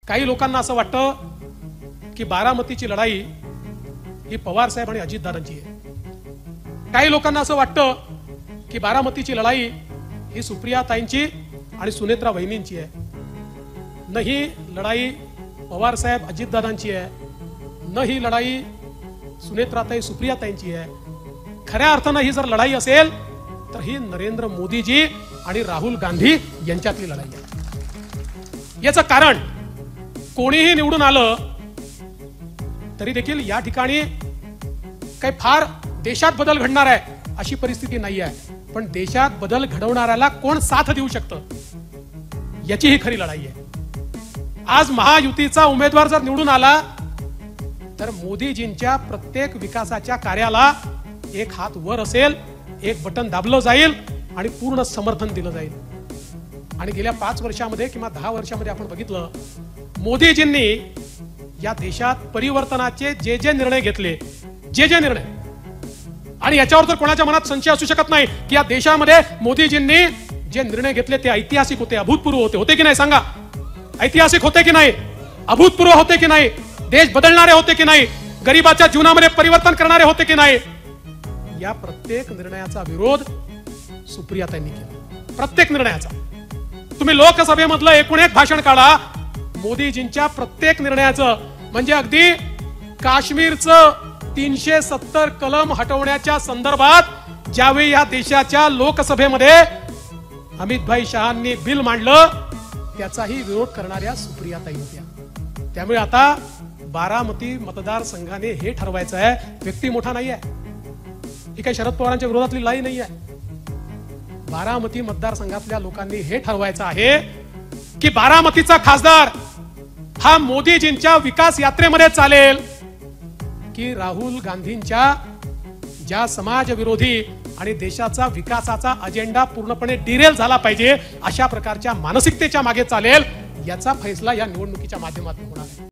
काही लोकांना असं वाटतं की बारामतीची लढाई ही पवार साहेब आणि अजितदादांची आहे। काही लोकांना असं वाटतं की बारामतीची लढाई ही सुप्रियाताईंची आणि सुनेत्रा वहिनींची आहे। न ही लढाई पवार साहेब अजितदादांची आहे, न ही लढाई सुनेत्राताई सुप्रियाताईंची आहे। खऱ्या अर्थानं ही जर लढाई असेल तर ही नरेंद्र मोदीजी आणि राहुल गांधी यांच्यातली लढाई आहे। याचं कारण कोणीही निवडून आलं तरी देखील या ठिकाणी काही फार देशात बदल घडणार आहे अशी परिस्थिती नाही आहे, पण देशात बदल घडवणाऱ्याला कोण साथ देऊ शकतं याची ही खरी लढाई आहे। आज महायुतीचा उमेदवार जर निवडून आला तर मोदीजींच्या प्रत्येक विकासाच्या कार्याला एक हात वर असेल, एक बटन दाबलं जाईल आणि पूर्ण समर्थन दिलं जाईल। आणि गेल्या 5 वर्षामध्ये किंवा 10 वर्षामध्ये आपण बघितलं मोदीजींनी या देशात परिवर्तनाचे जे निर्णय घेतले, जे निर्णय, आणि याच्यावर तर कोणाच्या मनात संशय असू शकत नाही की या देशामध्ये मोदीजींनी जे निर्णय घेतले ते ऐतिहासिक होते, अभूतपूर्व होते। होते की नाही सांगा? ऐतिहासिक होते की नाही? अभूतपूर्व होते की नाही? देश बदलणारे होते की नाही? गरिबाच्या जीवनामध्ये परिवर्तन करणारे होते की नाही? या प्रत्येक निर्णयाचा विरोध सुप्रियाताईंनी केला, प्रत्येक निर्णयाचा। तुम्ही लोकसभेमधलं एकूण एक भाषण काढा, मोदीजींच्या प्रत्येक निर्णयाचं, म्हणजे अगदी काश्मीरचं 370 कलम हटवण्याच्या संदर्भात ज्यावेळी या देशाच्या लोकसभेमध्ये अमितभाई शहांनी बिल मांडलं त्याचाही विरोध करणाऱ्या सुप्रियाताई होत्या। त्यामुळे आता बारामती मतदारसंघाने हे ठरवायचं आहे, व्यक्ती मोठा नाही आहे, ही काही शरद पवारांच्या विरोधातली लढाई नाही आहे। बारामती मतदारसंघातल्या लोकांनी हे ठरवायचं आहे की बारामतीचा खासदार हा मोदीजींच्या विकास यात्रेमध्ये चालेल की राहुल गांधींच्या ज्या समाज विरोधी आणि देशाचा विकासाचा अजेंडा पूर्णपणे डिरेल झाला पाहिजे अशा प्रकारच्या मानसिकतेच्या मागे चालेल, याचा फैसला या निवडणुकीच्या माध्यमातून होणार आहे।